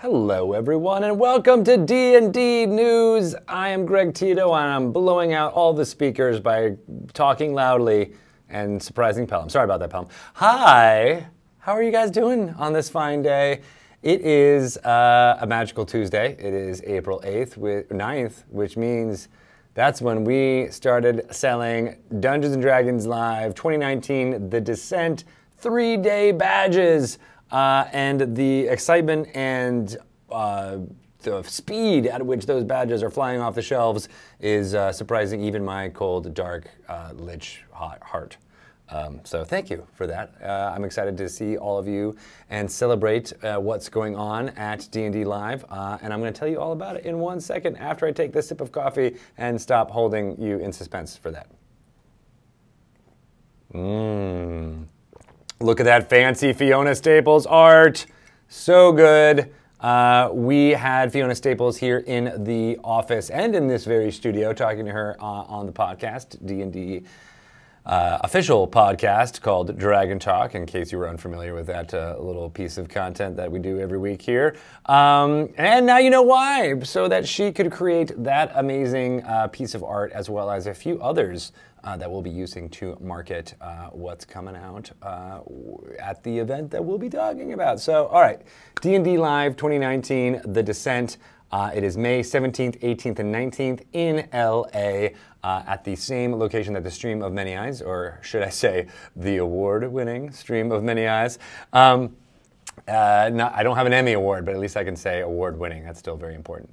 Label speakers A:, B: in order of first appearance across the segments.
A: Hello everyone and welcome to D&D News. I am Greg Tito and I'm blowing out all the speakers by talking loudly and surprising Pelham. Sorry about that, Pelham. Hi, how are you guys doing on this fine day? It is a magical Tuesday. It is April 9th, which means that's when we started selling Dungeons & Dragons Live 2019 The Descent 3-day badges. And the excitement and the speed at which those badges are flying off the shelves is surprising even my cold, dark, lich heart. So thank you for that. I'm excited to see all of you and celebrate what's going on at D&D Live. And I'm going to tell you all about it in 1 second after I take this sip of coffee and stop holding you in suspense for that. Look at that fancy Fiona Staples art. So good. We had Fiona Staples here in the office and in this very studio talking to her on the podcast, D&D official podcast called Dragon Talk, in case you were unfamiliar with that little piece of content that we do every week here. And now you know why, so that she could create that amazing piece of art as well as a few others that we'll be using to market what's coming out at the event that we'll be talking about. So, all right, D&D Live 2019, The Descent. It is May 17th, 18th, and 19th in LA at the same location that the Stream of Many Eyes, or should I say, the award-winning Stream of Many Eyes. I don't have an Emmy award, but at least I can say award-winning. That's still very important.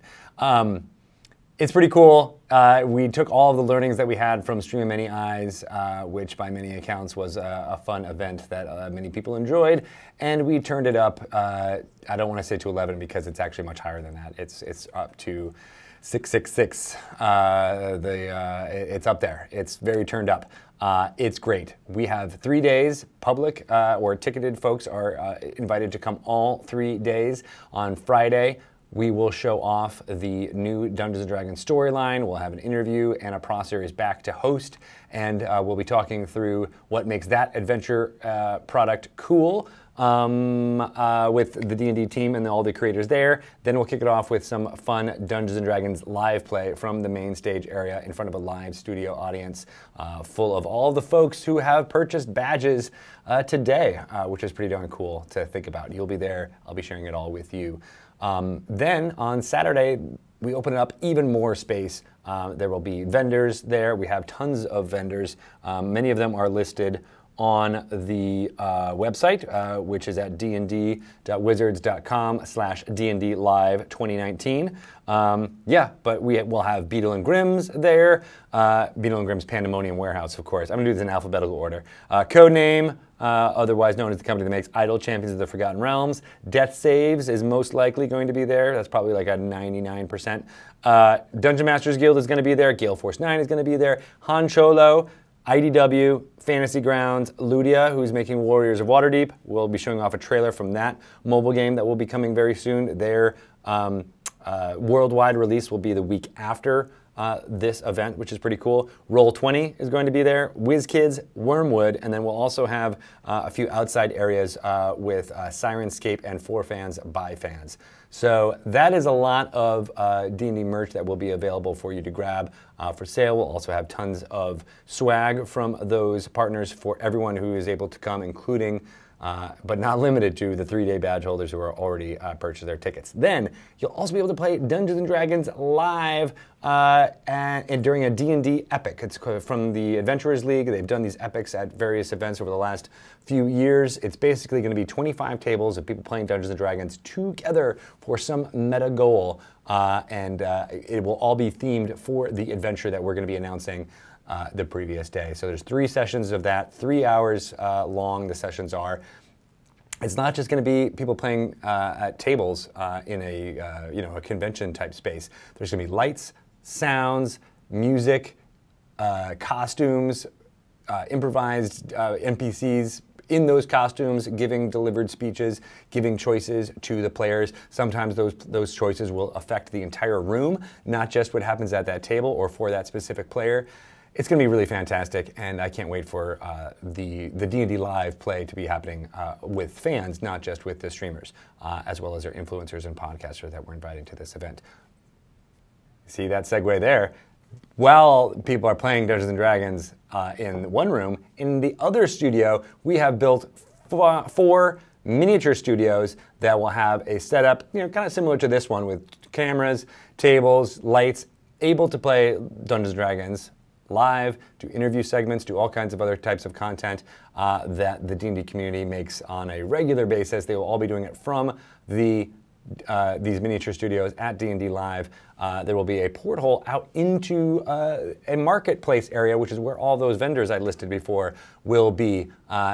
A: It's pretty cool. We took all of the learnings that we had from Stream of Many Eyes, which by many accounts was a fun event that many people enjoyed, and we turned it up, I don't want to say to 11 because it's actually much higher than that. It's up to 666. It's up there. It's very turned up. It's great. We have 3 days. Public or ticketed folks are invited to come all 3 days. On Friday, we will show off the new Dungeons & Dragons storyline. We'll have an interview. Anna Prosser is back to host, and we'll be talking through what makes that adventure product cool with the D&D team and all the creators there. Then we'll kick it off with some fun Dungeons & Dragons live play from the main stage area in front of a live studio audience full of all the folks who have purchased badges today, which is pretty darn cool to think about. You'll be there. I'll be sharing it all with you. Then on Saturday, we open up even more space. There will be vendors there. We have tons of vendors. Many of them are listed on the website, which is at dnd.wizards.com/D&D Live 2019. Yeah, but we will have Beetle and Grimm's there. Beetle and Grimm's Pandemonium Warehouse, of course. I'm going to do this in alphabetical order. Codename, otherwise known as the company that makes Idle Champions of the Forgotten Realms. Death Saves is most likely going to be there. That's probably like a 99%. Dungeon Masters Guild is going to be there. Gale Force 9 is going to be there. Han Cholo, IDW, Fantasy Grounds, Ludia, who's making Warriors of Waterdeep. We'll be showing off a trailer from that mobile game that will be coming very soon. Their worldwide release will be the week after this event, which is pretty cool. Roll20 is going to be there, WizKids, Wormwood, and then we'll also have a few outside areas with Sirenscape and For Fans by Fans. So that is a lot of D&D merch that will be available for you to grab for sale. We'll also have tons of swag from those partners for everyone who is able to come, including but not limited to the 3-day badge holders who are already purchased their tickets. Then you'll also be able to play Dungeons & Dragons live and during a D&D epic. It's from the Adventurers League. They've done these epics at various events over the last few years. It's basically going to be 25 tables of people playing Dungeons & Dragons together for some meta goal, and it will all be themed for the adventure that we're going to be announcing the previous day. So there's 3 sessions of that, 3 hours long the sessions are. It's not just going to be people playing at tables in a convention type space. There's going to be lights, sounds, music, costumes, improvised NPCs in those costumes, giving delivered speeches, giving choices to the players. Sometimes those choices will affect the entire room, not just what happens at that table or for that specific player. It's going to be really fantastic, and I can't wait for the D&D Live play to be happening with fans, not just with the streamers, as well as our influencers and podcasters that we're inviting to this event. See that segue there? While people are playing Dungeons & Dragons in one room, in the other studio, we have built 4 miniature studios that will have a setup, kind of similar to this one, with cameras, tables, lights, able to play Dungeons & Dragons live, do interview segments, do all kinds of other types of content that the D&D community makes on a regular basis. They will all be doing it from these miniature studios at D&D Live. There will be a porthole out into a marketplace area, which is where all those vendors I listed before will be.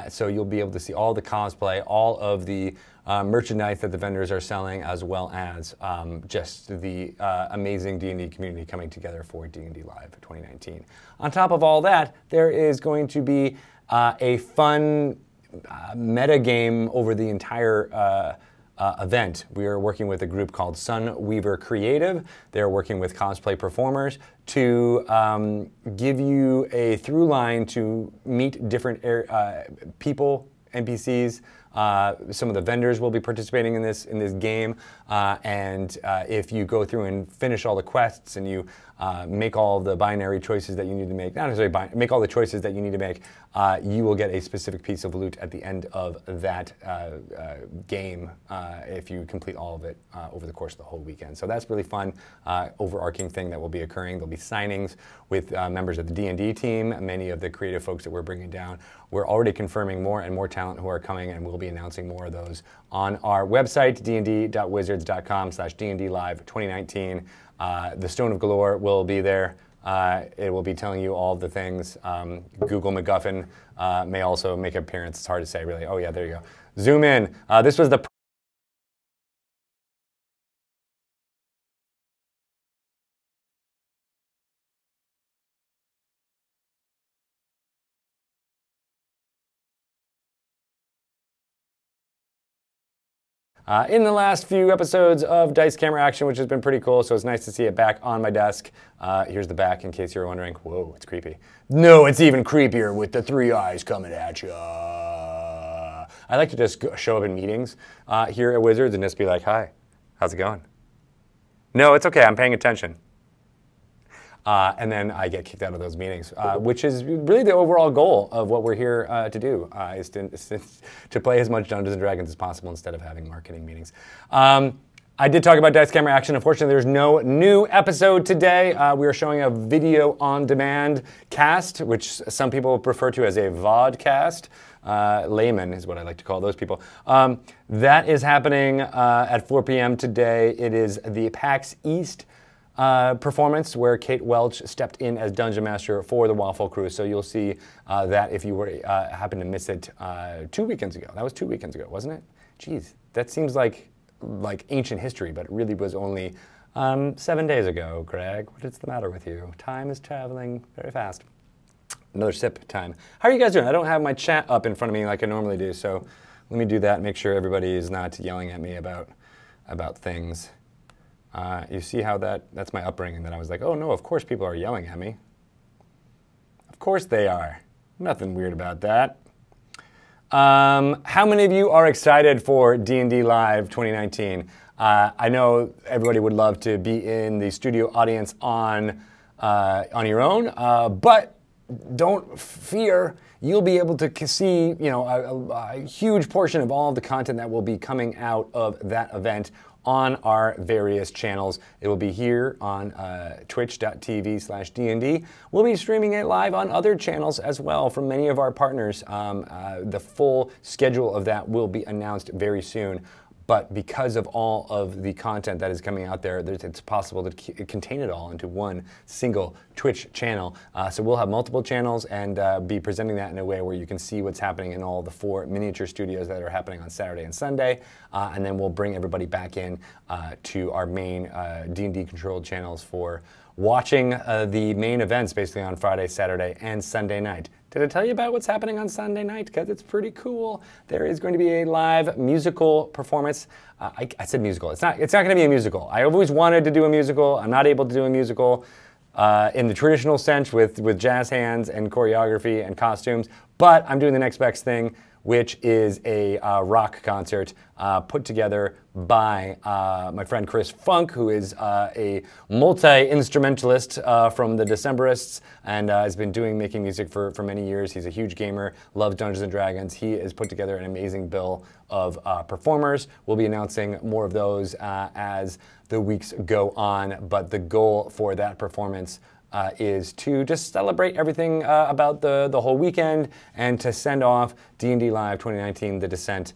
A: So you'll be able to see all the cosplay, all of the merchandise that the vendors are selling, as well as just the amazing D&D community coming together for D&D Live 2019. On top of all that, there is going to be a fun meta game over the entire event. We are working with a group called Sunweaver Creative. They're working with cosplay performers to give you a through line to meet different people, NPCs. Some of the vendors will be participating in this game, and if you go through and finish all the quests and you make all the binary choices that you need to make, not necessarily make all the choices that you need to make, you will get a specific piece of loot at the end of that game if you complete all of it over the course of the whole weekend. So that's really fun, overarching thing that will be occurring. There'll be signings with members of the D&D team, many of the creative folks that we're bringing down. We're already confirming more and more talent who are coming, and we'll be announcing more of those on our website, dnd.wizards.com/dndlive 2019. The Stone of Galore will be there. It will be telling you all of the things. Google MacGuffin may also make an appearance. It's hard to say, really. Oh, yeah, there you go. Zoom in. This was the in the last few episodes of Dice Camera Action, which has been pretty cool, so it's nice to see it back on my desk. Here's the back, in case you're wondering. Whoa, it's creepy. No, it's even creepier with the 3 eyes coming at you. I like to just show up in meetings here at Wizards and just be like, hi, how's it going? No, it's okay, I'm paying attention. And then I get kicked out of those meetings, which is really the overall goal of what we're here to do, is to play as much Dungeons & Dragons as possible instead of having marketing meetings. I did talk about Dice Camera Action. Unfortunately, there's no new episode today. We are showing a video on demand cast, which some people refer to as a vodcast. Layman is what I like to call those people. That is happening at 4 p.m. today. It is the PAX East performance where Kate Welch stepped in as Dungeon Master for the Waffle Crew. So you'll see that if you were happened to miss it 2 weekends ago. That was 2 weekends ago, wasn't it? Jeez, that seems like ancient history, but it really was only 7 days ago, Greg. What is the matter with you? Time is traveling very fast. Another sip time. How are you guys doing? I don't have my chat up in front of me like I normally do, so let me do that, make sure everybody is not yelling at me about things. You see how that's my upbringing, that I was like, oh no, of course people are yelling at me. Of course they are. Nothing weird about that. How many of you are excited for D&D Live 2019? I know everybody would love to be in the studio audience on your own, but don't fear. You'll be able to see, a huge portion of all of the content that will be coming out of that event on our various channels. It will be here on twitch.tv/DND. We'll be streaming it live on other channels as well from many of our partners. The full schedule of that will be announced very soon. But because of all of the content that is coming out there, it's possible to contain it all into one single Twitch channel. So we'll have multiple channels and be presenting that in a way where you can see what's happening in all the 4 miniature studios that are happening on Saturday and Sunday. And then we'll bring everybody back in to our main D&D controlled channels for watching the main events basically on Friday, Saturday, and Sunday night. Did I tell you about what's happening on Sunday night? Because it's pretty cool. There is going to be a live musical performance. I said musical. It's not going to be a musical. I always wanted to do a musical. I'm not able to do a musical. in the traditional sense with jazz hands and choreography and costumes, but I'm doing the next best thing, which is a rock concert put together by my friend Chris Funk, who is a multi-instrumentalist from the Decemberists and has been making music for many years. He's a huge gamer, loves Dungeons & Dragons. He has put together an amazing bill of performers. We'll be announcing more of those as the weeks go on, but the goal for that performance is to just celebrate everything about the whole weekend and to send off D&D Live 2019, The Descent,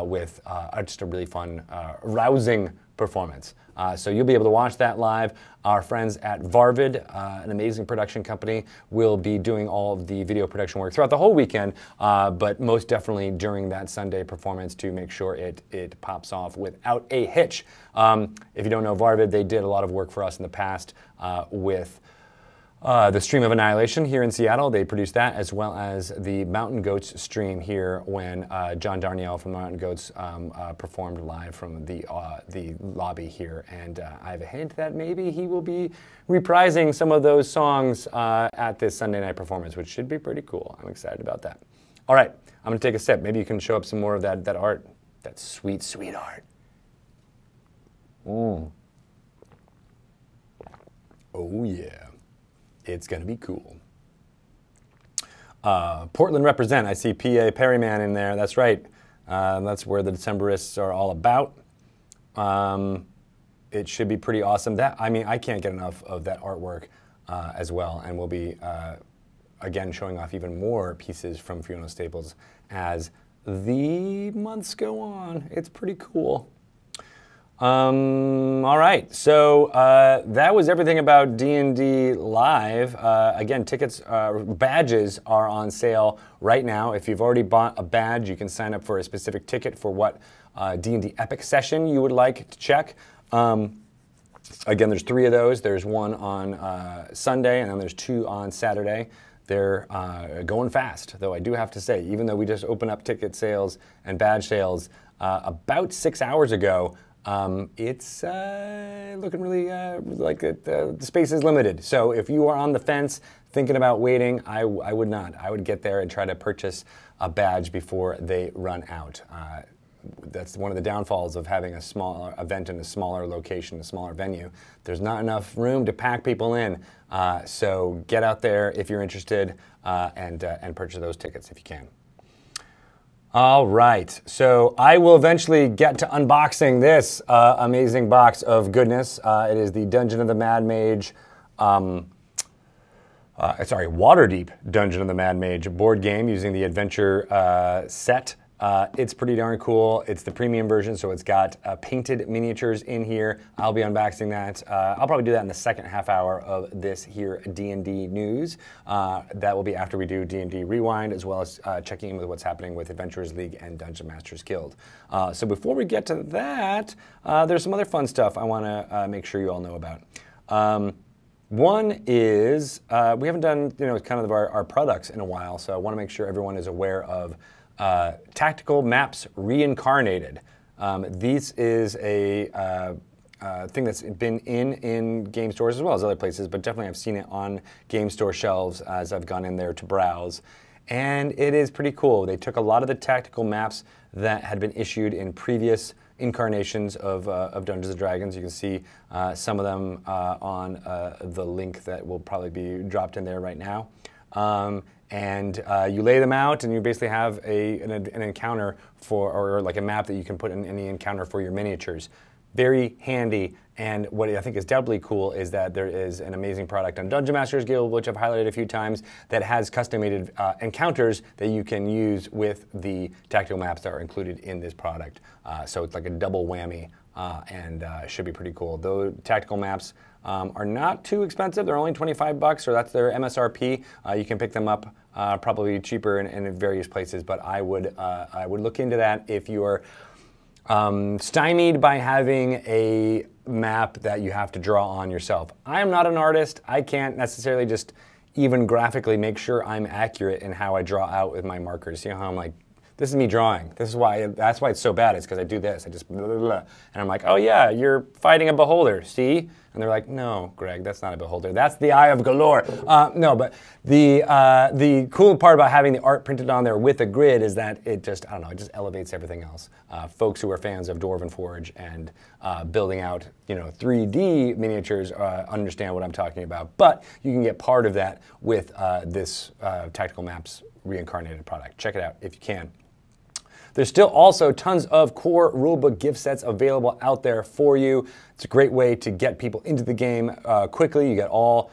A: with just a really fun, rousing performance. So you'll be able to watch that live. Our friends at Varvid, an amazing production company, will be doing all of the video production work throughout the whole weekend, but most definitely during that Sunday performance to make sure it pops off without a hitch. If you don't know Varvid, they did a lot of work for us in the past with the Stream of Annihilation here in Seattle. They produced that, as well as the Mountain Goats stream here when John Darnielle from the Mountain Goats performed live from the lobby here. And I have a hint that maybe he will be reprising some of those songs at this Sunday night performance, which should be pretty cool. I'm excited about that. All right, I'm going to take a sip. Maybe you can show up some more of that art, that sweet, sweet art. Oh, yeah. It's going to be cool. Portland represent. I see PA Perryman in there. That's right. That's where the Decemberists are all about. It should be pretty awesome. I can't get enough of that artwork as well. And we'll be, again, showing off even more pieces from Fiona Staples as the months go on. It's pretty cool. All right, so that was everything about D&D Live. Again, tickets, badges are on sale right now. If you've already bought a badge, you can sign up for a specific ticket for what D&D Epic session you would like to check. Again, there's 3 of those. There's one on Sunday, and then there's 2 on Saturday. They're going fast, though I do have to say, even though we just opened up ticket sales and badge sales about 6 hours ago, it's looking really like the space is limited. So if you are on the fence thinking about waiting, I would not. I would get there and try to purchase a badge before they run out. That's one of the downfalls of having a smaller event in a smaller location, a smaller venue. There's not enough room to pack people in. So get out there if you're interested and purchase those tickets if you can. All right, so I will eventually get to unboxing this amazing box of goodness. It is the Dungeon of the Mad Mage, Waterdeep Dungeon of the Mad Mage board game using the adventure set. It's pretty darn cool. It's the premium version, so it's got painted miniatures in here. I'll be unboxing that. I'll probably do that in the second half hour of this here D&D news. That will be after we do D&D Rewind, as well as checking in with what's happening with Adventurers League and Dungeon Masters Guild. So before we get to that, there's some other fun stuff I want to make sure you all know about. One is we haven't done kind of our products in a while, so I want to make sure everyone is aware of Tactical Maps Reincarnated. This is a thing that's been in game stores as well as other places, but definitely I've seen it on game store shelves as I've gone in there to browse. And it is pretty cool. They took a lot of the tactical maps that had been issued in previous incarnations of Dungeons & Dragons. You can see some of them on the link that will probably be dropped in there right now. And you lay them out, and you basically have an encounter or like a map that you can put in any encounter for your miniatures. Very handy, and what I think is doubly cool is that there is an amazing product on Dungeon Masters Guild, which I've highlighted a few times, that has custom-made encounters that you can use with the tactical maps that are included in this product. So it's like a double whammy, and should be pretty cool. Though tactical maps are not too expensive. They're only $25, or that's their MSRP. You can pick them up probably cheaper in various places, but I would look into that if you are stymied by having a map that you have to draw on yourself. I am not an artist. I can't necessarily just even graphically make sure I'm accurate in how I draw out with my markers. You know how I'm like, this is me drawing. This is why, that's why it's so bad. It's because I do this. I just blah, blah, blah. And I'm like, oh yeah, you're fighting a beholder, see? And And they're like, no, Greg, that's not a beholder. That's the Eye of Galore. No, but the cool part about having the art printed on there with a grid is that it just, I don't know, it just elevates everything else. Folks who are fans of Dwarven Forge and building out, 3D miniatures understand what I'm talking about. But you can get part of that with this Tactical Maps reincarnated product. Check it out if you can. There's still also tons of core rulebook gift sets available out there for you. It's a great way to get people into the game quickly. You get all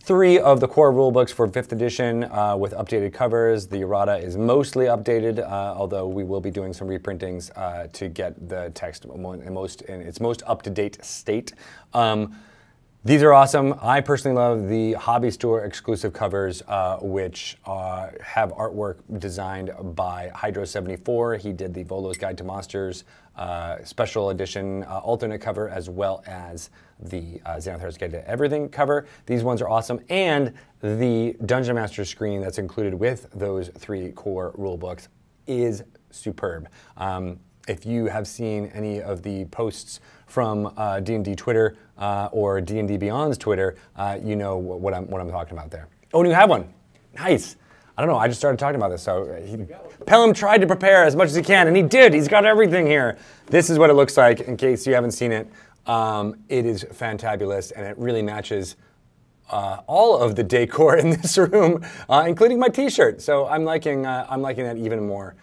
A: 3 of the core rulebooks for 5th edition with updated covers. The errata is mostly updated, although we will be doing some reprintings to get the text in its most up-to-date state. These are awesome. I personally love the Hobby Store exclusive covers, which have artwork designed by Hydro74. He did the Volo's Guide to Monsters special edition alternate cover, as well as the Xanathar's Guide to Everything cover. These ones are awesome. And the Dungeon Master screen that's included with those 3 core rule books is superb. If you have seen any of the posts from D&D Twitter or D&D Beyond's Twitter, you know what I'm talking about there. Oh, and you have one. Nice. I don't know. I just started talking about this. So Pelham tried to prepare as much as he can, and he did. He's got everything here. This is what it looks like, in case you haven't seen it. It is fantabulous, and it really matches all of the decor in this room, including my T-shirt. So I'm liking that even more.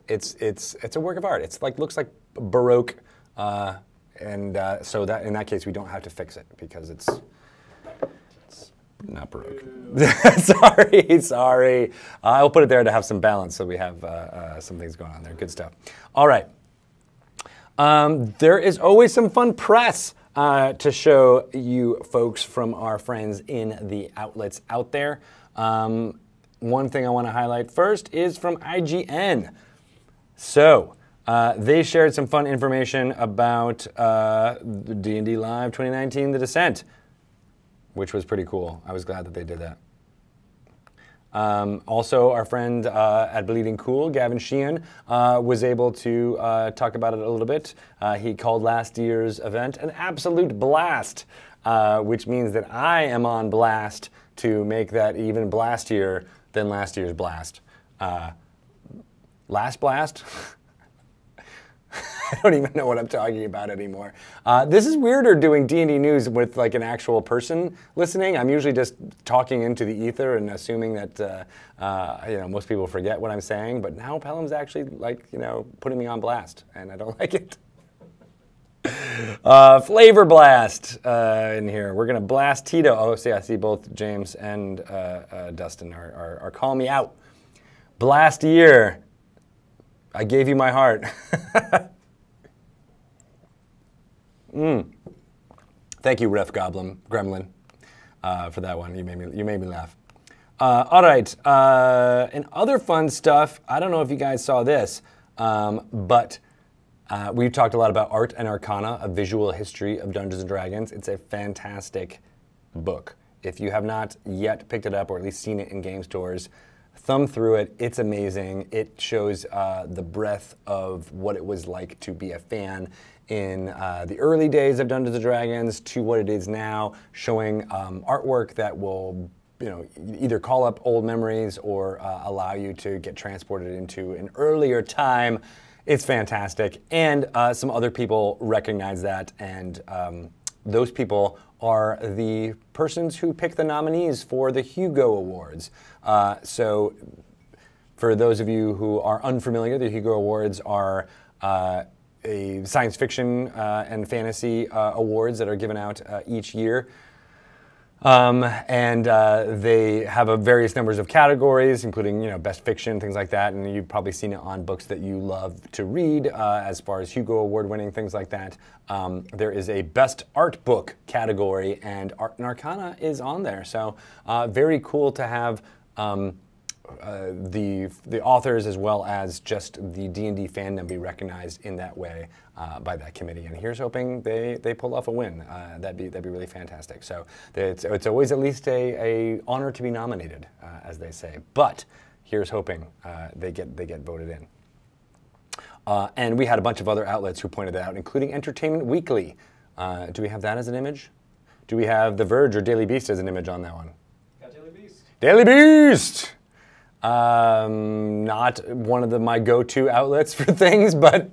A: It's a work of art. It's looks like Baroque, so that in that case we don't have to fix it because it's not Baroque. sorry. I'll put it there to have some balance, so we have some things going on there. Good stuff. All right. There is always some fun press to show you folks from our friends in the outlets out there. One thing I want to highlight first is from IGN. So, they shared some fun information about D&D Live 2019, The Descent, which was pretty cool. I was glad that they did that. Also, our friend at Bleeding Cool, Gavin Sheehan, was able to talk about it a little bit. He called last year's event an absolute blast, which means that I am on blast to make that even blastier than last year's blast. Last blast? I don't even know what I'm talking about anymore. This is weirder doing D&D news with like an actual person listening. I'm usually just talking into the ether and assuming that most people forget what I'm saying. But now Pelham's actually putting me on blast, and I don't like it. Flavor blast in here. We're gonna blast Tito. Oh, see, I see both James and Dustin are calling me out. Blast year. I gave you my heart. Thank you, Ref Gremlin, for that one. You made me laugh. All right. And other fun stuff. I don't know if you guys saw this, but we've talked a lot about Art and Arcana, a visual history of Dungeons and Dragons. It's a fantastic book. If you have not yet picked it up, or at least seen it in game stores, thumb through it. It's amazing. It shows the breadth of what it was like to be a fan in the early days of Dungeons & Dragons to what it is now, showing artwork that will either call up old memories or allow you to get transported into an earlier time. It's fantastic. And some other people recognize that, and those people are the persons who pick the nominees for the Hugo Awards. So for those of you who are unfamiliar, the Hugo Awards are a science fiction and fantasy awards that are given out each year. And they have various numbers of categories, including best fiction, things like that. And you've probably seen it on books that you love to read, as far as Hugo Award-winning things like that. There is a best art book category, and Art and Arcana is on there. So very cool to have the authors as well as just the D&D fandom be recognized in that way by that committee. And here's hoping they pull off a win. That'd be really fantastic. So it's always at least a honor to be nominated, as they say. But here's hoping they get voted in. And we had a bunch of other outlets who pointed that out, including Entertainment Weekly. Do we have that as an image? Do we have The Verge or Daily Beast as an image on that one?
B: Got Daily Beast.
A: Daily Beast! Not one of my go-to outlets for things, but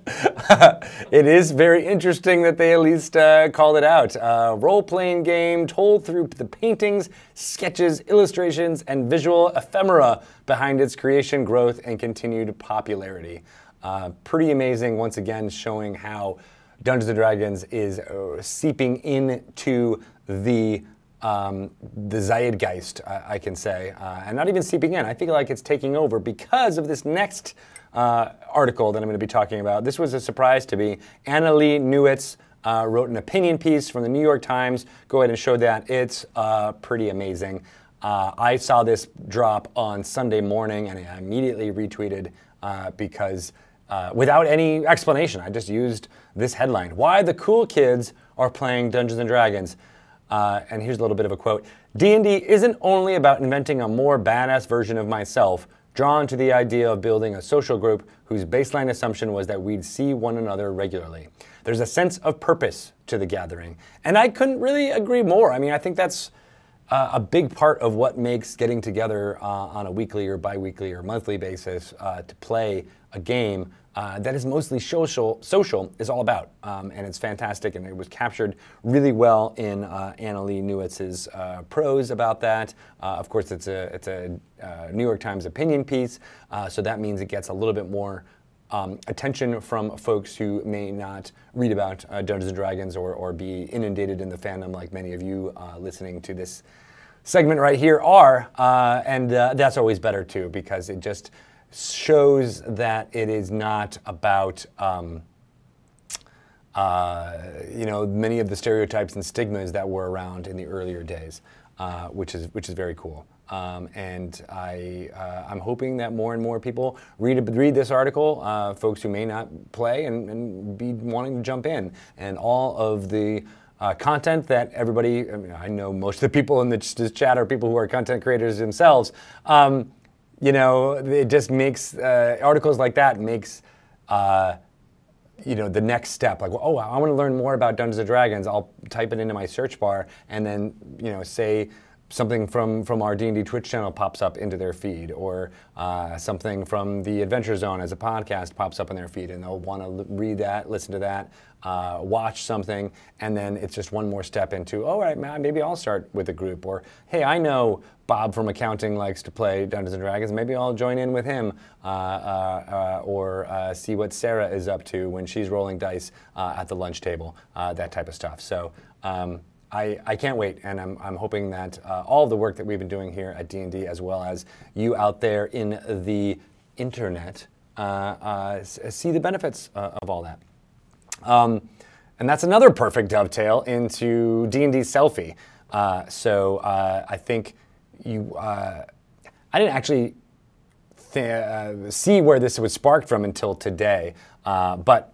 A: it is very interesting that they at least called it out. Role-playing game told through the paintings, sketches, illustrations, and visual ephemera behind its creation, growth, and continued popularity. Pretty amazing, once again, showing how Dungeons & Dragons is seeping into the zeitgeist, I can say, and not even seeping in. I feel like it's taking over because of this next article that I'm going to be talking about. This was a surprise to me. Annalee Newitz wrote an opinion piece from the New York Times. Go ahead and show that. It's pretty amazing. I saw this drop on Sunday morning, and I immediately retweeted because without any explanation, I just used this headline. Why the cool kids are playing Dungeons & Dragons. And here's a little bit of a quote. D&D isn't only about inventing a more badass version of myself, drawn to the idea of building a social group whose baseline assumption was that we'd see one another regularly. There's a sense of purpose to the gathering. And I couldn't really agree more. I mean, I think that's a big part of what makes getting together on a weekly or bi-weekly or monthly basis to play a game that is mostly social is all about. And it's fantastic, and it was captured really well in Annalee Newitz's prose about that. Of course, it's a New York Times opinion piece, so that means it gets a little bit more attention from folks who may not read about Dungeons & Dragons or be inundated in the fandom like many of you listening to this segment right here are. And that's always better too, because it just shows that it is not about many of the stereotypes and stigmas that were around in the earlier days, which is very cool. And I'm hoping that more and more people read this article, folks who may not play and be wanting to jump in. And all of the content that everybody, I know most of the people in this chat are people who are content creators themselves. It just makes, articles like that makes, the next step. Like, oh, I want to learn more about Dungeons & Dragons. I'll type it into my search bar and then, say something from our D&D Twitch channel pops up into their feed, or something from the Adventure Zone as a podcast pops up in their feed, and they'll want to read that, listen to that, watch something, and then it's just one more step into, all right, maybe I'll start with a group, or hey, I know Bob from accounting likes to play Dungeons & Dragons, maybe I'll join in with him, or see what Sarah is up to when she's rolling dice at the lunch table, that type of stuff. So I can't wait, and I'm hoping that all of the work that we've been doing here at D&D, as well as you out there in the internet, see the benefits of all that. And that's another perfect dovetail into D&D Selfie. So I think I didn't actually see where this was sparked from until today, but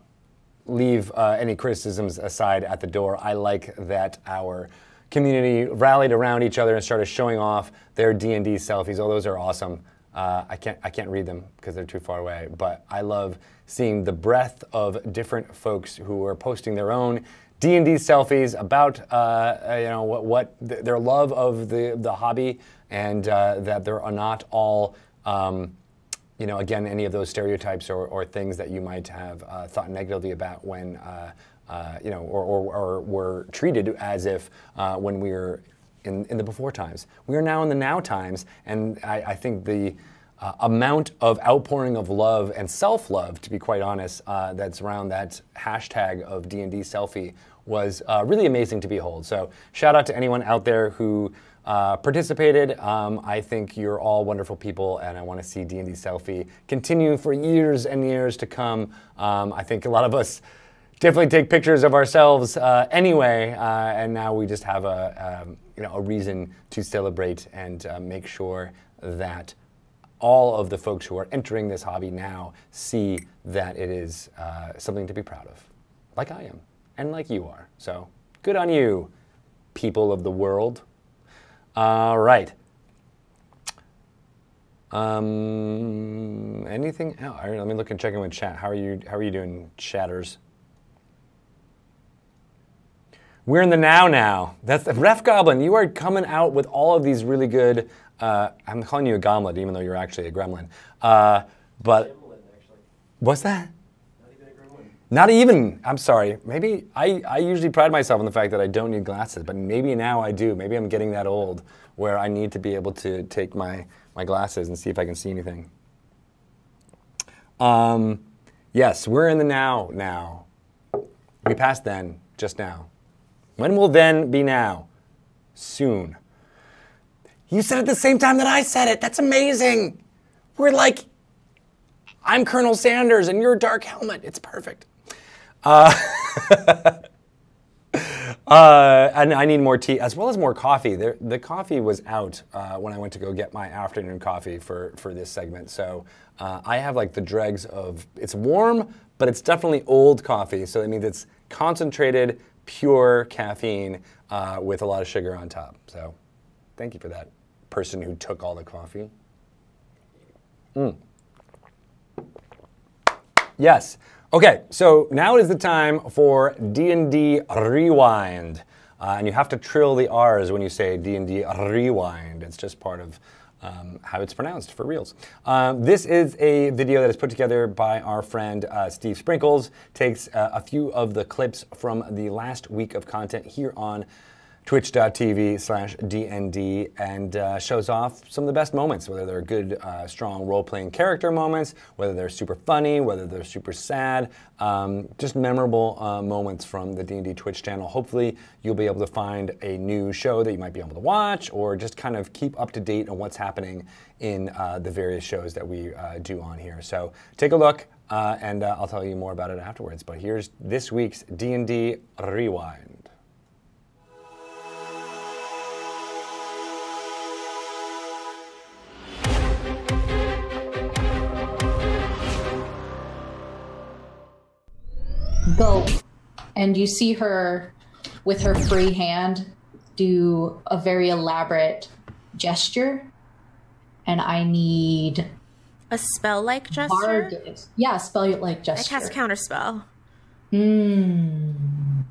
A: leave any criticisms aside at the door. I like that our community rallied around each other and started showing off their D&D selfies. Oh, those are awesome. I can't read them because they're too far away, but I love seeing the breadth of different folks who are posting their own D&D selfies about what their love of the hobby, and that there are not all again, any of those stereotypes or things that you might have thought negatively about when, or were treated as if when we were in the before times. We are now in the now times, and I think the amount of outpouring of love and self-love, to be quite honest, that's around that hashtag of D&D selfie was really amazing to behold. So shout out to anyone out there who participated. I think you're all wonderful people, and I want to see D&D Selfie continue for years and years to come. I think a lot of us definitely take pictures of ourselves anyway, and now we just have a reason to celebrate and make sure that all of the folks who are entering this hobby now see that it is something to be proud of, like I am, and like you are. So good on you, people of the world. All right. Anything else? All right, let me look and check in with chat. How are you doing, chatters? We're in the now. That's the Ref Goblin. You are coming out with all of these really good. I'm calling you a gomlet, even though you're actually a gremlin. But what's that?
B: Not even a gremlin.
A: Not even. I'm sorry. Maybe I usually pride myself on the fact that I don't need glasses, but maybe now I do. Maybe I'm getting that old where I need to be able to take my glasses and see if I can see anything. Yes, we're in the now. We passed then, just now. When will then be now? Soon. You said it at the same time that I said it. That's amazing. We're like, I'm Colonel Sanders and you're Dark Helmet. It's perfect. And I need more tea as well as more coffee. The coffee was out when I went to go get my afternoon coffee for this segment. So I have like the dregs of, it's warm, but it's definitely old coffee. So that means it's concentrated, pure caffeine with a lot of sugar on top. So thank you for that, person who took all the coffee. Yes. Okay, so now is the time for D&D Rewind. And you have to trill the R's when you say D&D Rewind. It's just part of how it's pronounced for reals. This is a video that is put together by our friend Steve Sprinkles. Takes a few of the clips from the last week of content here on twitch.tv/DND and shows off some of the best moments, whether they're good, strong role-playing character moments, whether they're super funny, whether they're super sad, just memorable moments from the D&D Twitch channel. Hopefully you'll be able to find a new show that you might be able to watch or just kind of keep up to date on what's happening in the various shows that we do on here. So take a look and I'll tell you more about it afterwards. But here's this week's D&D Rewind.
C: Go, and you see her with her free hand do a very elaborate gesture, and I need
D: a spell-like gesture.
C: Yeah, spell-like gesture.
D: I cast counterspell.
C: And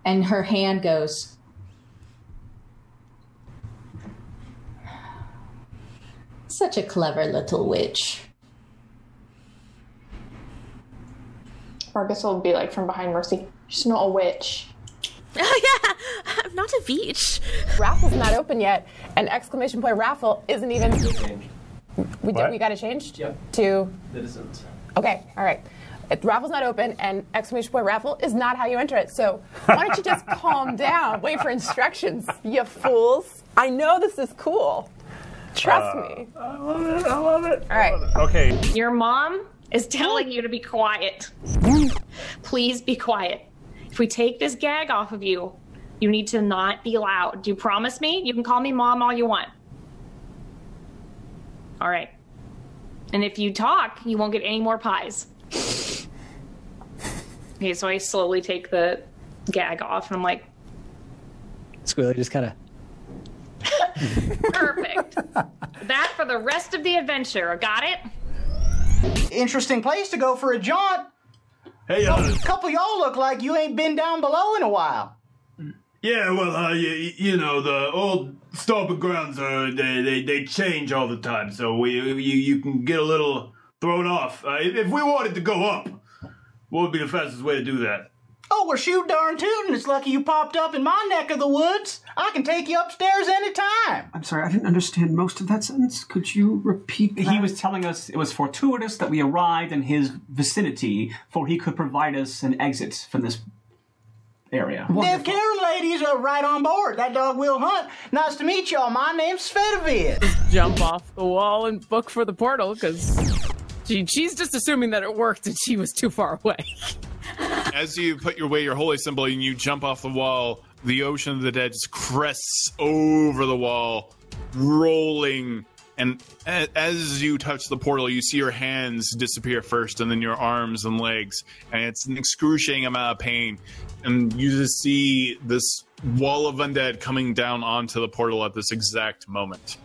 C: her hand goes. Such a clever little witch.
E: Marcus will be like from behind Mercy. She's not a witch.
D: Oh yeah, I'm not a beach.
E: Raffle's not open yet, and exclamation point raffle isn't even. We got to change to.
B: It isn't.
E: Okay, all right. Raffle's not open, and exclamation point raffle is not how you enter it. So why don't you just calm down? Wait for instructions, you fools. I know this is cool. Trust me.
B: I love it.
E: All right.
B: Okay.
F: Your mom is telling you to be quiet. Please be quiet. If we take this gag off of you, you need to not be loud. Do you promise me? You can call me mom all you want. All right. And if you talk, you won't get any more pies. Okay, so I slowly take the gag off, and I'm like...
G: Squealy just kind of...
F: Perfect. That for the rest of the adventure. Got it?
H: Interesting place to go for a jaunt.
B: Hey,
H: A couple of y'all look like you ain't been down below in a while.
B: yeah, well, you know, the old stomping grounds they change all the time, so you can get a little thrown off. If we wanted to go up, what would be the fastest way to do that?
H: Oh, well, shoot darn tootin'. It's lucky you popped up in my neck of the woods. I can take you upstairs anytime.
I: I'm sorry, I didn't understand most of that sentence. Could you repeat that? He was telling us it was fortuitous that we arrived in his vicinity, for he could provide us an exit from this area.
H: The Karen ladies are right on board. That dog will hunt. Nice to meet y'all. My name's Svetovid.
J: Jump off the wall and book for the portal, because she's just assuming that it worked and she was too far away.
K: As you put your holy symbol and you jump off the wall, the Ocean of the Dead just crests over the wall, rolling. And as you touch the portal, you see your hands disappear first, and then your arms and legs. And it's an excruciating amount of pain. And you just see this wall of undead coming down onto the portal at this exact moment.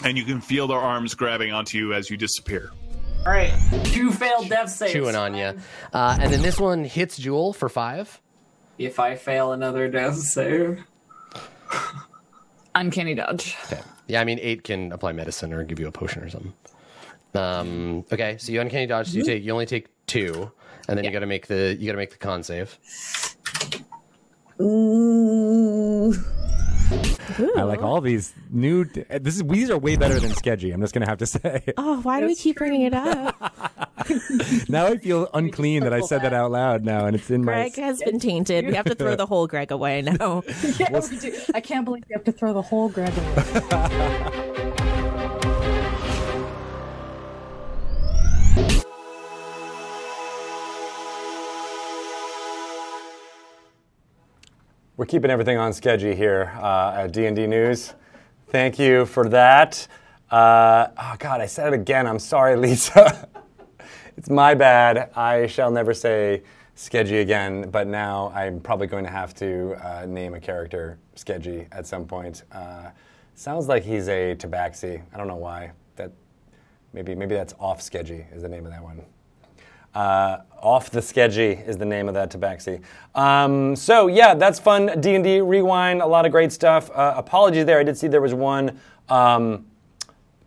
K: And you can feel their arms grabbing onto you as you disappear.
L: All right, 2 failed death saves.
M: Chewing on you. And then this one hits Jewel for 5.
L: If I fail another death save.
N: Uncanny dodge.
M: Okay. Yeah, I mean 8 can apply medicine or give you a potion or something. Okay, so you uncanny dodge. So you only take 2, and then you got to make the con save.
N: Ooh.
O: I like all these new. These are way better than Sketchy. I'm just gonna have to say.
P: Oh, why do we keep bringing it up?
O: Now I feel unclean that I said that out loud now, and it's in
P: Greg has been tainted. We have to throw the whole Greg away now.
C: Yeah, we do. I can't believe we have to throw the whole Greg away.
A: We're keeping everything on Sketchy here at D&D News. Thank you for that. Oh God, I said it again. I'm sorry, Lisa. It's my bad. I shall never say Sketchy again, but now I'm probably going to have to name a character Sketchy at some point. Sounds like he's a tabaxi. I don't know why. Maybe that's Off Sketchy is the name of that one. Off the Sketchy is the name of that tabaxi. So yeah, that's fun. D&D Rewind, a lot of great stuff. Apologies there. I did see there was one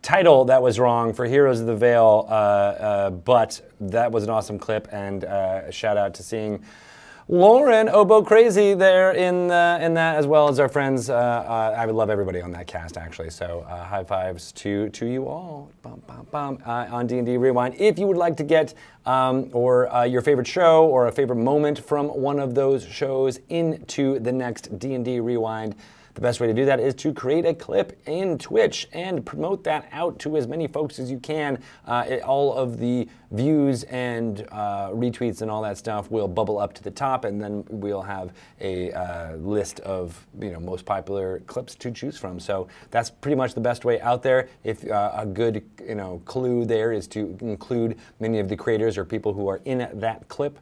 A: title that was wrong for Heroes of the Veil, but that was an awesome clip, and a shout out to seeing Lauren Oboe Crazy there in that, as well as our friends. I would love everybody on that cast, actually. So high fives to you all on D&D Rewind. If you would like to get your favorite show or a favorite moment from one of those shows into the next D&D Rewind, the best way to do that is to create a clip in Twitch and promote that out to as many folks as you can. All of the views and retweets and all that stuff will bubble up to the top, and then we'll have a list of most popular clips to choose from. So that's pretty much the best way out there. If a good clue there is to include many of the creators or people who are in that clip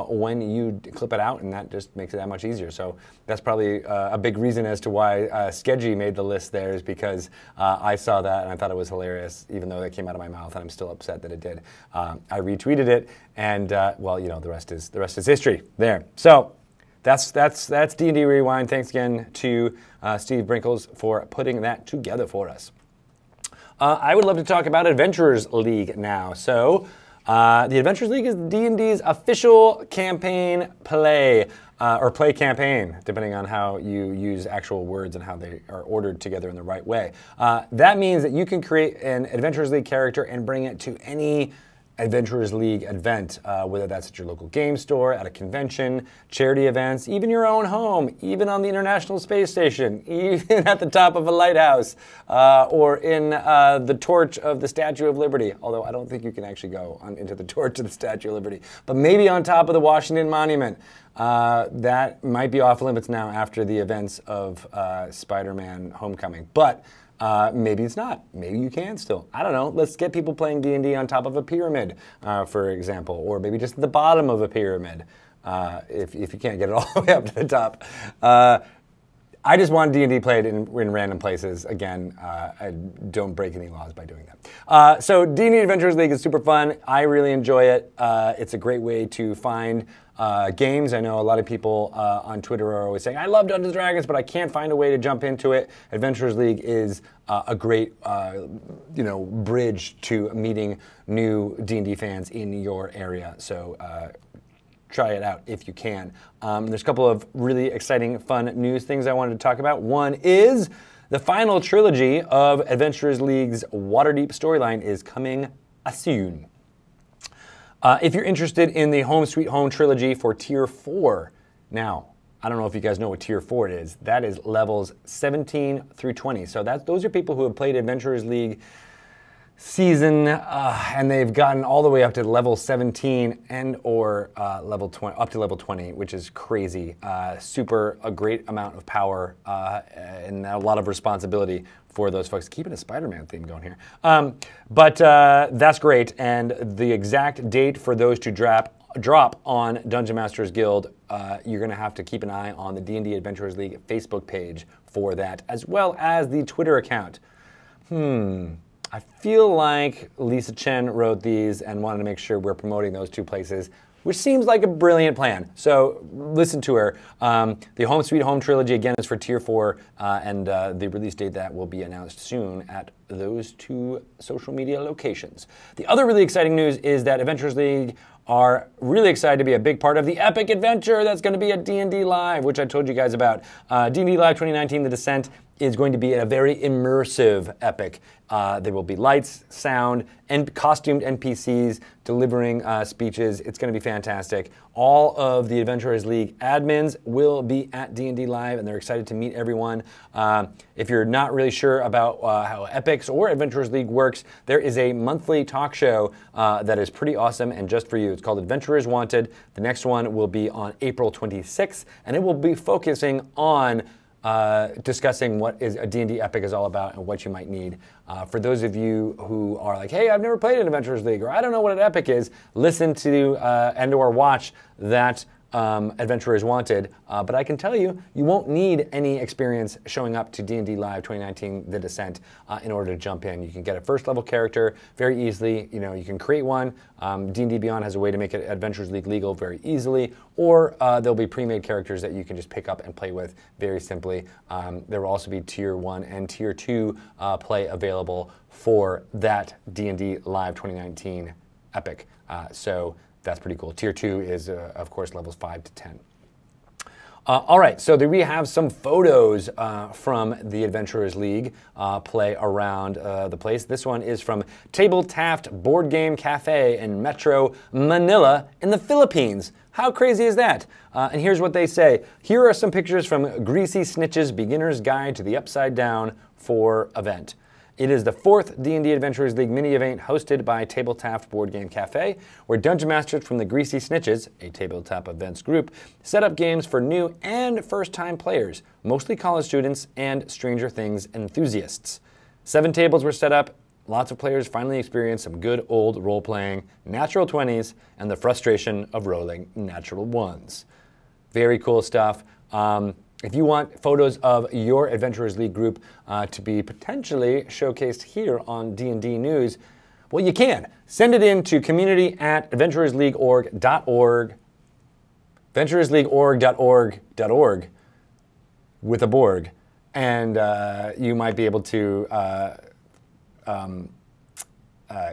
A: when you clip it out, and that just makes it that much easier. So that's probably a big reason as to why Sketchy made the list there, is because I saw that and I thought it was hilarious, even though that came out of my mouth, and I'm still upset that it did. I retweeted it, and well, the rest is history there. So that's D&D Rewind. Thanks again to Steve Brinkles for putting that together for us. I would love to talk about Adventurers League now. So the Adventurers League is D&D's official campaign play. Or play campaign, depending on how you use actual words and how they are ordered together in the right way. That means that you can create an Adventurers League character and bring it to any Adventurers League event, whether that's at your local game store, at a convention, charity events, even your own home, even on the International Space Station, even at the top of a lighthouse, or in the torch of the Statue of Liberty, although I don't think you can actually go into the torch of the Statue of Liberty, but maybe on top of the Washington Monument. That might be off limits now after the events of Spider-Man Homecoming, but maybe it's not. Maybe you can still. I don't know. Let's get people playing D&D on top of a pyramid, for example, or maybe just at the bottom of a pyramid, if you can't get it all the way up to the top. I just want D&D played in random places. Again, I don't break any laws by doing that. So D&D Adventurers League is super fun. I really enjoy it. It's a great way to find games. I know a lot of people on Twitter are always saying, I love Dungeons & Dragons, but I can't find a way to jump into it. Adventurers League is a great bridge to meeting new D&D fans in your area. So try it out if you can. There's a couple of really exciting, fun news things I wanted to talk about. One is the final trilogy of Adventurers League's Waterdeep storyline is coming soon. If you're interested in the Home Sweet Home trilogy for Tier 4, now, I don't know if you guys know what Tier 4 is. That is levels 17 through 20. So those are people who have played Adventurers League season, and they've gotten all the way up to level 17 and or level 20, up to level 20, which is crazy. A great amount of power and a lot of responsibility for those folks. Keeping a Spider-Man theme going here. But that's great, and the exact date for those to drop on Dungeon Masters Guild, you're going to have to keep an eye on the D&D Adventurers League Facebook page for that, as well as the Twitter account. I feel like Lisa Chen wrote these and wanted to make sure we're promoting those two places, which seems like a brilliant plan. So listen to her. The Home Sweet Home trilogy, again, is for Tier 4, and the release date that will be announced soon at those two social media locations. The other really exciting news is that Adventurers League are really excited to be a big part of the epic adventure that's going to be at D&D Live, which I told you guys about. D&D Live 2019, The Descent, is going to be a very immersive epic. There will be lights, sound, and costumed NPCs delivering speeches. It's going to be fantastic. All of the Adventurers League admins will be at D&D Live, and they're excited to meet everyone. If you're not really sure about how Epics or Adventurers League works, there is a monthly talk show that is pretty awesome and just for you. It's called Adventurers Wanted. The next one will be on April 26th, and it will be focusing on discussing what is a D&D Epic is all about and what you might need. For those of you who are like, hey, I've never played an Adventurers League, or I don't know what an Epic is, listen to and or watch that Adventurers Wanted. But I can tell you, you won't need any experience showing up to D&D Live 2019 The Descent in order to jump in. You can get a first level character very easily. You know, you can create one. D&D Beyond has a way to make it Adventurers League legal very easily, or there'll be pre-made characters that you can just pick up and play with very simply. There will also be Tier 1 and Tier 2 play available for that D&D Live 2019 Epic. So that's pretty cool. Tier 2 is, of course, levels 5 to 10. All right, so we have some photos from the Adventurers League play around the place. This one is from Table Taft Board Game Cafe in Metro Manila in the Philippines. How crazy is that? And here's what they say. Here are some pictures from Greasy Snitch's Beginner's Guide to the Upside Down 4 event. It is the 4th D&D Adventurers League mini-event hosted by Table Taft Board Game Cafe, where Dungeon Masters from the Greasy Snitches, a tabletop events group, set up games for new and first-time players, mostly college students and Stranger Things enthusiasts. 7 tables were set up. Lots of players finally experienced some good old role-playing, natural 20s, and the frustration of rolling natural 1s. Very cool stuff. If you want photos of your Adventurers League group to be potentially showcased here on D&D News, well, you can. Send it in to community@adventurersleagueorg.org, adventurersleagueorg.org with a Borg, and you might be able to,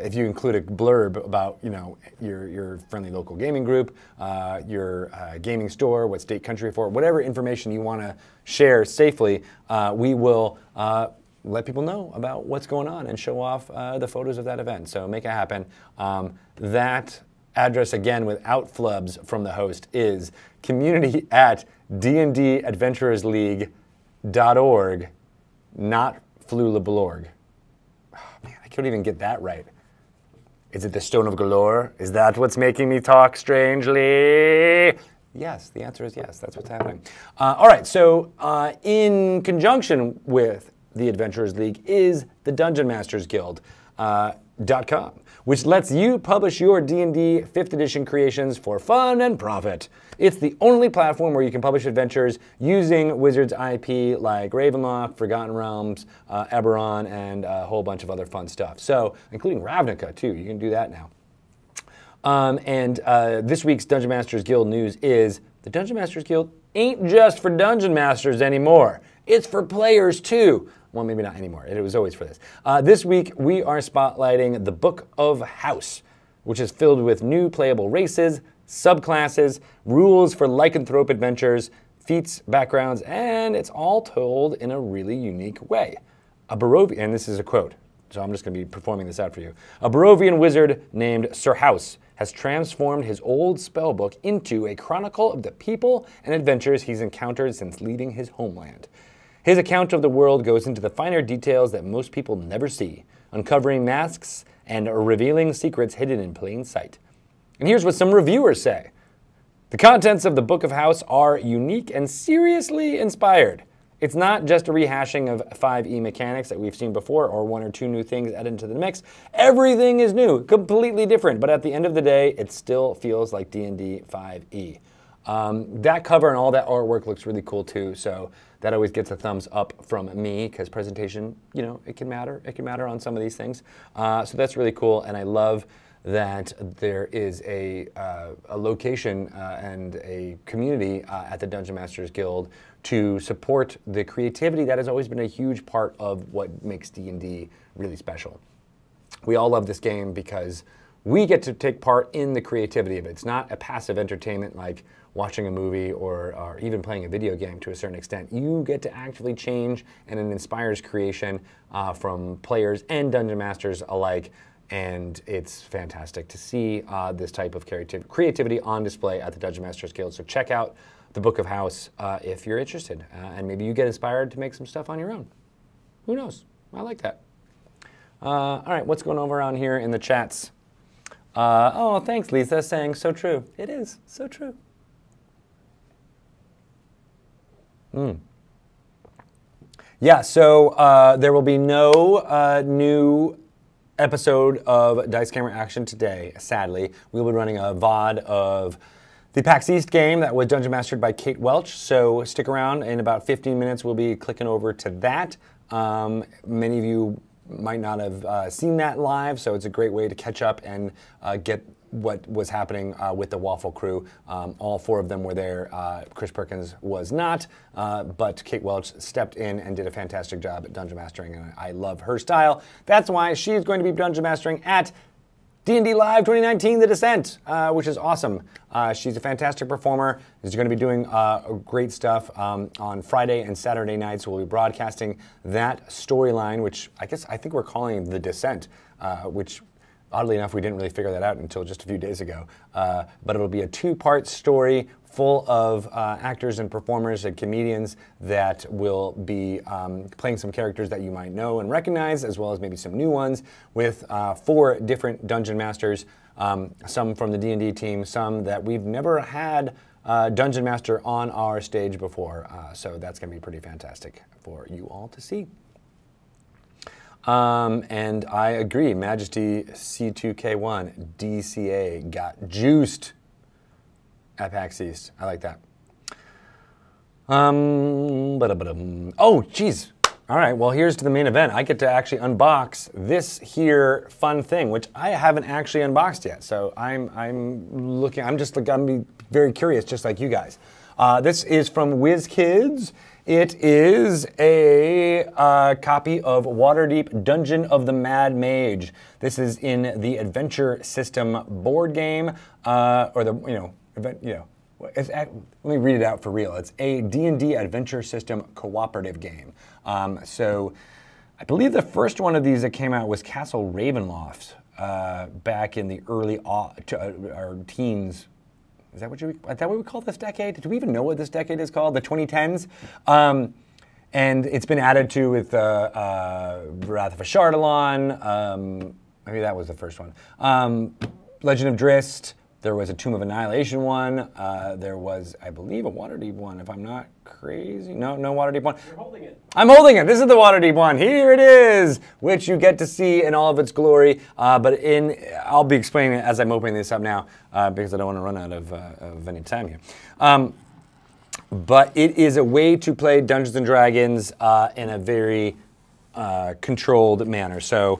A: if you include a blurb about, you know, your friendly local gaming group, your gaming store, what state, country for, whatever information you want to share safely, we will let people know about what's going on and show off the photos of that event. So make it happen. That address, again, without flubs from the host, is community@dndadventurersleague.org, not Flulablorg. I can't even get that right. Is it the Stone of Galore? Is that what's making me talk strangely? Yes, the answer is yes. That's what's happening. All right, so in conjunction with the Adventurers League is the Dungeon Masters Guild.com, which lets you publish your D&D 5th edition creations for fun and profit. It's the only platform where you can publish adventures using Wizards IP like Ravenloft, Forgotten Realms, Eberron, and a whole bunch of other fun stuff. So, including Ravnica, too. You can do that now. This week's Dungeon Masters Guild news is the Dungeon Masters Guild ain't just for Dungeon Masters anymore. It's for players, too. Well, maybe not anymore. It was always for this. This week, we are spotlighting the Book of House, which is filled with new playable races, subclasses, rules for lycanthrope adventures, feats, backgrounds, and it's all told in a really unique way. A Barovian, and this is a quote, so I'm just going to be performing this out for you. A Barovian wizard named Sir House has transformed his old spellbook into a chronicle of the people and adventures he's encountered since leaving his homeland. His account of the world goes into the finer details that most people never see, uncovering masks and revealing secrets hidden in plain sight. And here's what some reviewers say. The contents of the Book of House are unique and seriously inspired. It's not just a rehashing of 5e mechanics that we've seen before or 1 or 2 new things added into the mix. Everything is new, completely different, but at the end of the day, it still feels like D&D 5e. That cover and all that artwork looks really cool too. So that always gets a thumbs up from me because presentation, it can matter. It can matter on some of these things. So that's really cool, and I love that there is a location and a community at the Dungeon Masters Guild to support the creativity that has always been a huge part of what makes D&D really special. We all love this game because we get to take part in the creativity of it. It's not a passive entertainment like watching a movie or even playing a video game to a certain extent. You get to actively change, and it inspires creation from players and Dungeon Masters alike. And it's fantastic to see this type of creativity on display at the Dungeon Masters Guild. So check out the Book of House if you're interested. And maybe you get inspired to make some stuff on your own. Who knows? I like that. All right, what's going over on here in the chats? Oh, thanks, Lisa, saying so true. It is so true. Yeah, so there will be no new episode of Dice Camera Action today, sadly. We'll be running a VOD of the PAX East game that was Dungeon Mastered by Kate Welch, so stick around. In about 15 minutes, we'll be clicking over to that. Many of you might not have seen that live, so it's a great way to catch up and get what was happening with the Waffle crew. All 4 of them were there. Chris Perkins was not, but Kate Welch stepped in and did a fantastic job at Dungeon Mastering, and I love her style. That's why she's going to be Dungeon Mastering at D&D Live 2019 The Descent, which is awesome. She's a fantastic performer. She's going to be doing great stuff on Friday and Saturday nights. We'll be broadcasting that storyline, which I think we're calling The Descent, which oddly enough, we didn't really figure that out until just a few days ago. But it'll be a 2-part story full of actors and performers and comedians that will be playing some characters that you might know and recognize, as well as maybe some new ones, with 4 different Dungeon Masters, some from the D&D team, some that we've never had Dungeon Master on our stage before. So that's going to be pretty fantastic for you all to see. And I agree, Majesty C2K1 DCA got juiced at PAX East. I like that. Oh, geez. All right, well, here's to the main event. I get to actually unbox this here fun thing, which I haven't actually unboxed yet. So I'm just like, I'm be very curious, just like you guys. This is from WizKids. It is a copy of Waterdeep Dungeon of the Mad Mage. This is in the Adventure System board game, or the let me read it out for real. It's a D&D Adventure System cooperative game. So I believe the first one of these that came out was Castle Ravenloft back in the early teens. Is that what we call this decade? Do we even know what this decade is called? The 2010s? And it's been added to with Wrath of Ashardalon. Maybe that was the first one. Legend of Drizzt. There was a Tomb of Annihilation one. There was, I believe, a Waterdeep one, if I'm not crazy. No Waterdeep one. You're holding it. I'm holding it. This is the Waterdeep one. Here it is, which you get to see in all of its glory. But I'll be explaining it as I'm opening this up now because I don't want to run out of any time here. But it is a way to play Dungeons & Dragons in a very controlled manner. So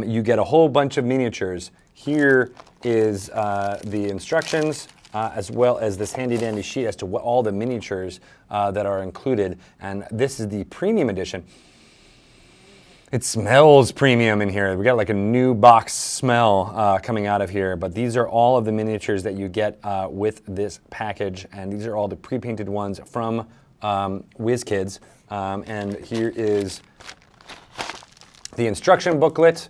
A: you get a whole bunch of miniatures. Here is the instructions, as well as this handy-dandy sheet as to what all the miniatures that are included. And this is the premium edition. It smells premium in here. We got like a new box smell coming out of here. But these are all of the miniatures that you get with this package. And these are all the pre-painted ones from WizKids. And here is the instruction booklet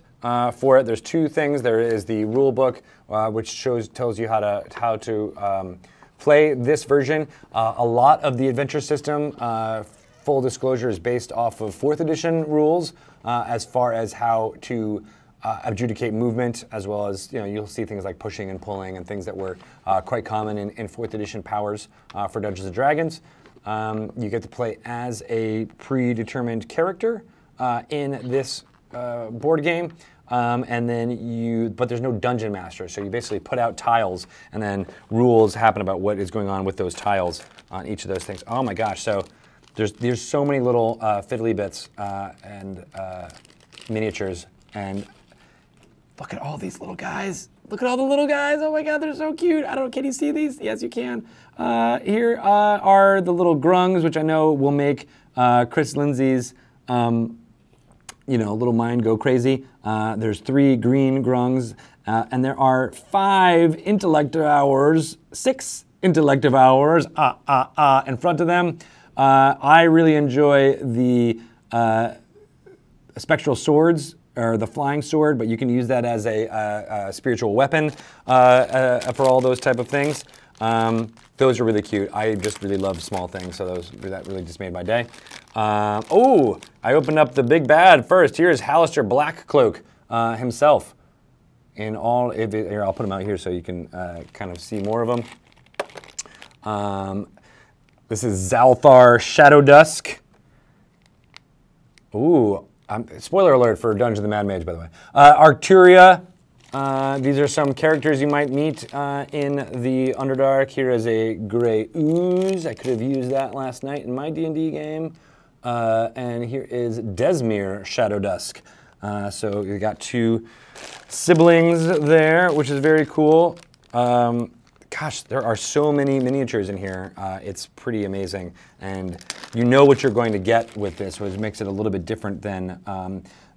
A: for it. There's 2 things. There is the rule book, which tells you how to play this version. A lot of the adventure system, full disclosure, is based off of 4th edition rules as far as how to adjudicate movement, as well as you'll see things like pushing and pulling and things that were quite common in 4th edition powers for Dungeons & Dragons. You get to play as a predetermined character in this board game. and then but there's no dungeon master, so you basically put out tiles, and then rules happen about what is going on with those tiles on each of those things. Oh my gosh! So there's so many little fiddly bits and miniatures, and look at all these little guys. Look at all the little guys. Oh my God, they're so cute. Can you see these? Yes, you can. Here are the little grungs, which I know will make Chris Lindsay's little mind go crazy. There's 3 green grungs, and there are 5 intellective hours, 6 intellective hours in front of them. I really enjoy the spectral swords, or the flying sword, but you can use that as a spiritual weapon for all those type of things. Those are really cute. I just really love small things, so that really just made my day. Oh, I opened up the big bad first. Here's Halaster Blackcloak himself. Here, I'll put him out here so you can kind of see more of him. This is Zalthar Shadowdusk. Ooh, spoiler alert for Dungeon of the Mad Mage, by the way. Arcturia. These are some characters you might meet in the Underdark. Here is a gray ooze. I could have used that last night in my D&D game. And here is Desmir Shadowdusk. So you got 2 siblings there, which is very cool. Gosh, there are so many miniatures in here. It's pretty amazing. And you know what you're going to get with this, which makes it a little bit different than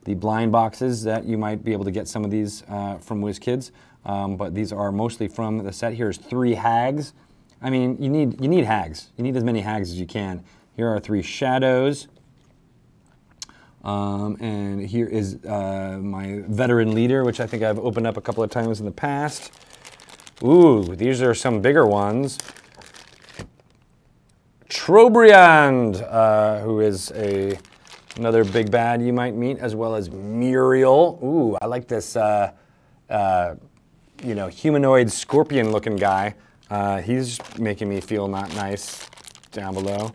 A: the blind boxes that you might be able to get some of these from WizKids. But these are mostly from the set. Here's 3 hags. I mean, you need hags. You need as many hags as you can. Here are 3 shadows. And here is my veteran leader, which I think I've opened up a couple of times in the past. Ooh, these are some bigger ones. Trobriand, who is another big bad you might meet, as well as Muriel. Ooh, I like this, humanoid scorpion-looking guy. He's making me feel not nice down below.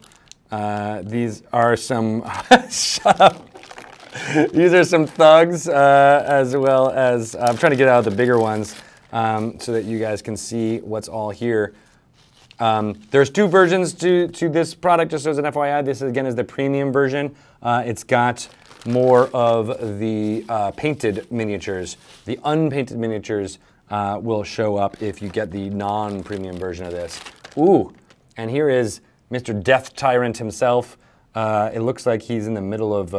A: These are some, shut up. These are some thugs, as well as, I'm trying to get out the bigger ones so that you guys can see what's all here. There's 2 versions to this product, just as an FYI. This, again, is the premium version. It's got more of the painted miniatures. The unpainted miniatures will show up if you get the non-premium version of this. Ooh, and here is Mr. Death Tyrant himself. It looks like he's in the middle of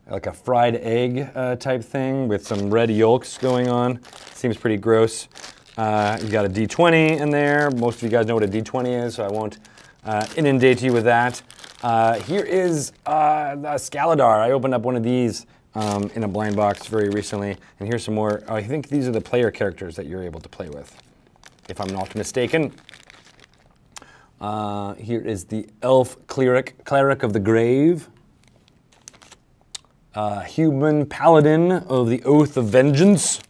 A: like a fried egg type thing with some red yolks going on. Seems pretty gross. You got a D20 in there. Most of you guys know what a D20 is, so I won't inundate you with that. Here is the Scaladar. I opened up one of these in a blind box very recently, and here's some more. I think these are the player characters that you're able to play with, if I'm not mistaken. Here is the Elf Cleric of the Grave. Human Paladin of the Oath of Vengeance.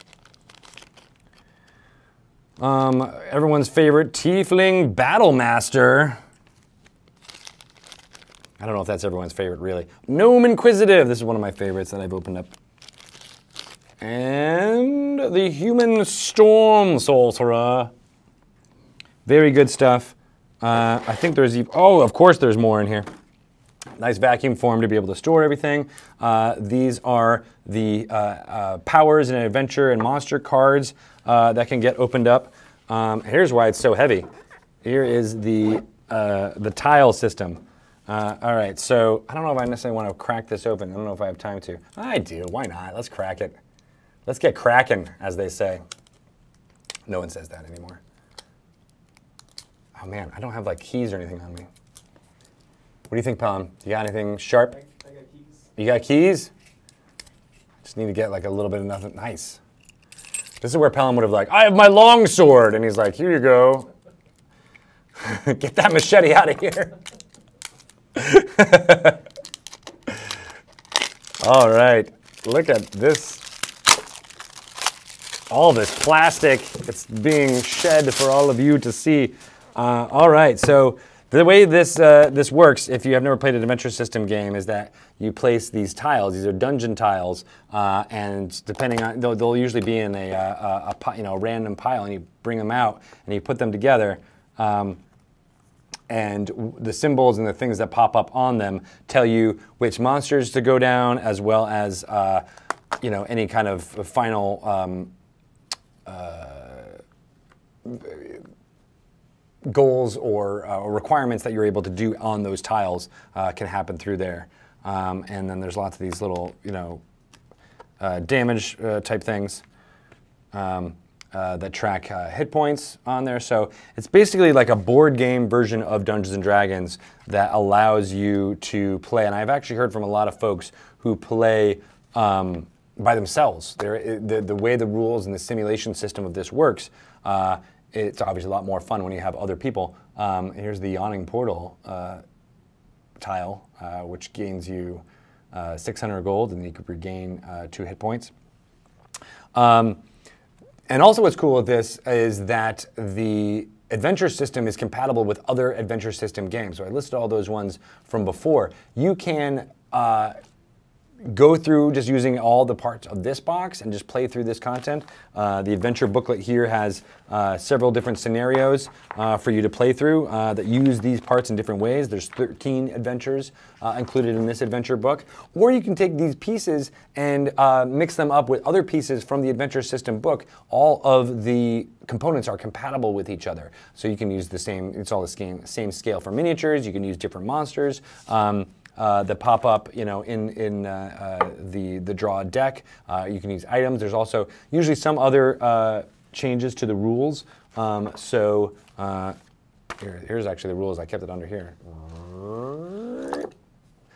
A: Everyone's favorite Tiefling Battlemaster. I don't know if that's everyone's favorite, really. Gnome Inquisitive. This is one of my favorites that I've opened up. And the Human Storm Sorcerer. Very good stuff. I think there's, oh, of course there's more in here. Nice vacuum form to be able to store everything. These are the powers and adventure and monster cards that can get opened up. Here's why it's so heavy. Here is the tile system. All right, so I don't know if I necessarily want to crack this open. I don't know if I have time to. I do. Why not? Let's crack it. Let's get cracking, as they say. No one says that anymore. Oh man, I don't have like keys or anything on me. What do you think, Pelham? You got anything sharp? I got keys. You got keys? Just need to get like a little bit of nothing. Nice. This is where Pelham would have like, I have my long sword, and he's like, here you go. Get that machete out of here. All right, look at this. All this plastic. It's being shed for all of you to see. All right, so The way this works, if you have never played an adventure system game, is that you place these tiles. These are dungeon tiles, and depending on they'll usually be in a random pile, and you bring them out and you put them together. And the symbols and the things that pop up on them tell you which monsters to go down, as well as any kind of final goals or requirements that you're able to do on those tiles can happen through there. And then there's lots of these little damage type things. That track hit points on there. So it's basically like a board game version of Dungeons & Dragons that allows you to play. And I've actually heard from a lot of folks who play by themselves. The way the rules and the simulation system of this works, it's obviously a lot more fun when you have other people. Here's the Yawning Portal tile, which gains you 600 gold, and you can regain 2 hit points. And also what's cool with this is that the adventure system is compatible with other adventure system games. So I listed all those ones from before. You can go through just using all the parts of this box and just play through this content. The adventure booklet here has several different scenarios for you to play through that use these parts in different ways. There's 13 adventures included in this adventure book. Or you can take these pieces and mix them up with other pieces from the adventure system book. All of the components are compatible with each other. So you can use the same, it's all the same scale for miniatures. You can use different monsters. That pop up, in the draw deck. You can use items. There's also usually some other changes to the rules. Here's actually the rules. I kept it under here.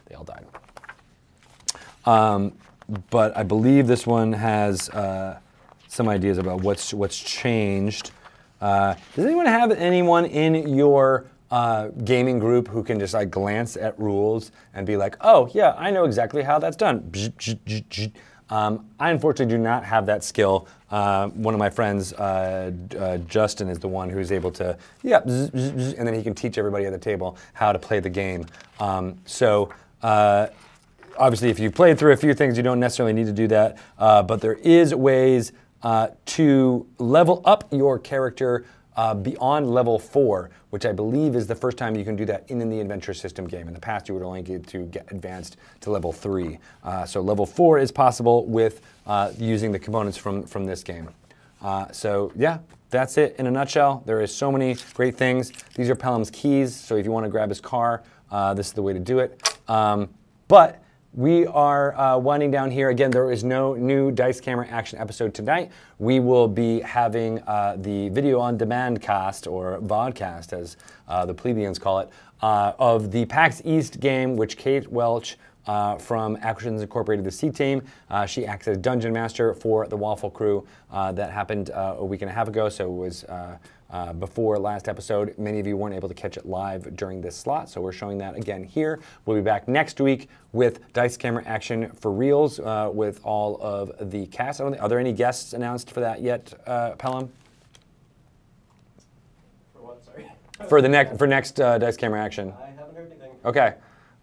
A: They all died. But I believe this one has some ideas about what's changed. Does anyone have anyone in your gaming group who can just like glance at rules and be like, oh yeah, I know exactly how that's done? I unfortunately do not have that skill. One of my friends, Justin, is the one who's able to, and then he can teach everybody at the table how to play the game. Obviously, if you played through a few things, you don't necessarily need to do that, but there is ways to level up your character beyond level 4, which I believe is the first time you can do that in the adventure system game. In the past, you would only get to get advanced to level 3. So level 4 is possible with using the components from this game. Yeah, that's it in a nutshell. There is so many great things. These are Pelham's keys, so if you want to grab his car, this is the way to do it. But we are winding down here. Again, there is no new Dice Camera Action episode tonight. We will be having the video on demand cast, or vodcast as the plebeians call it, of the PAX East game, which Kate Welch from Acquisitions Incorporated, the C Team, she acts as Dungeon Master for the Waffle Crew. That happened a week and a half ago, so it was before last episode. Many of you weren't able to catch it live during this slot, so we're showing that again here. We'll be back next week with Dice Camera Action for Reals with all of the cast. Are there any guests announced for that yet, Pelham?
N: For what, sorry?
A: For next Dice Camera Action.
N: I haven't heard anything.
A: Okay.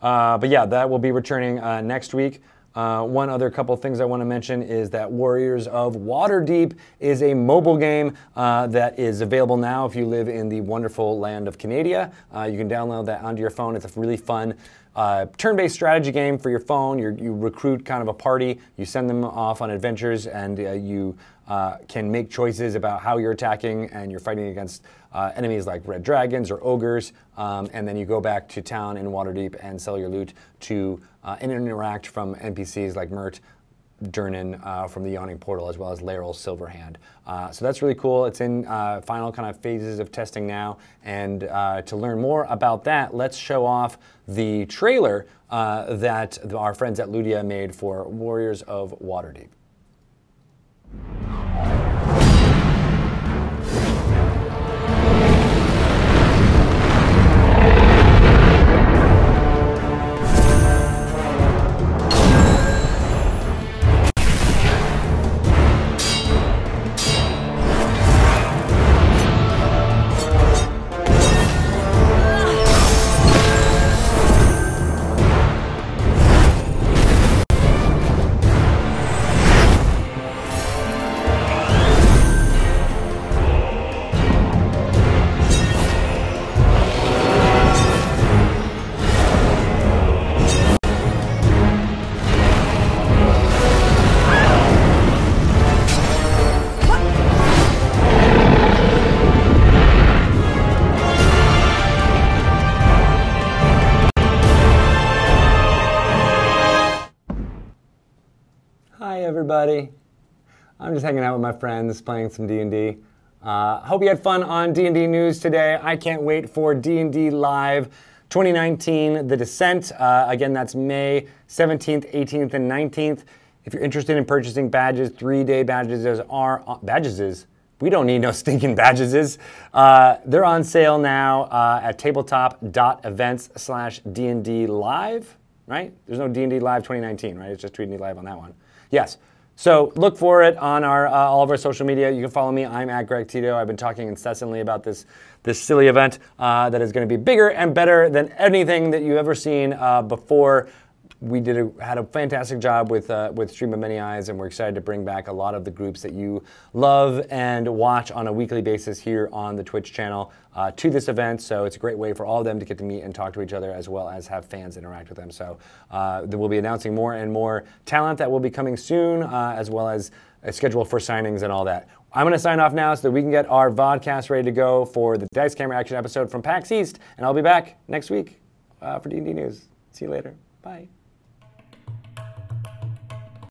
A: But yeah, that will be returning next week. One other couple things I want to mention is that Warriors of Waterdeep is a mobile game that is available now if you live in the wonderful land of Canada. You can download that onto your phone. It's a really fun turn-based strategy game for your phone. You recruit kind of a party, you send them off on adventures, and you can make choices about how you're attacking, and you're fighting against enemies like red dragons or ogres, and then you go back to town in Waterdeep and sell your loot to and interact from NPCs like Mert, Durnan from the Yawning Portal, as well as Laeral Silverhand. So that's really cool. It's in final kind of phases of testing now, and to learn more about that, let's show off the trailer that our friends at Ludia made for Warriors of Waterdeep. Hi, everybody. I'm just hanging out with my friends, playing some D&D. Hope you had fun on D&D News today. I can't wait for D&D Live 2019, The Descent. Again, that's May 17th, 18th, and 19th. If you're interested in purchasing badges, 3-day badges are... badges? We don't need no stinking badges. They're on sale now at tabletop.events/D&D Live, right? There's no D&D Live 2019, right? It's just D&D Live on that one. Yes. So look for it on our all of our social media. You can follow me. I'm at Greg Tito. I've been talking incessantly about this silly event that is going to be bigger and better than anything that you've ever seen before. We had a fantastic job with Stream of Many Eyes, and we're excited to bring back a lot of the groups that you love and watch on a weekly basis here on the Twitch channel to this event. So it's a great way for all of them to get to meet and talk to each other, as well as have fans interact with them. So we'll be announcing more and more talent that will be coming soon, as well as a schedule for signings and all that. I'm going to sign off now so that we can get our vodcast ready to go for the Dice Camera Action episode from PAX East, and I'll be back next week for D&D News. See you later. Bye.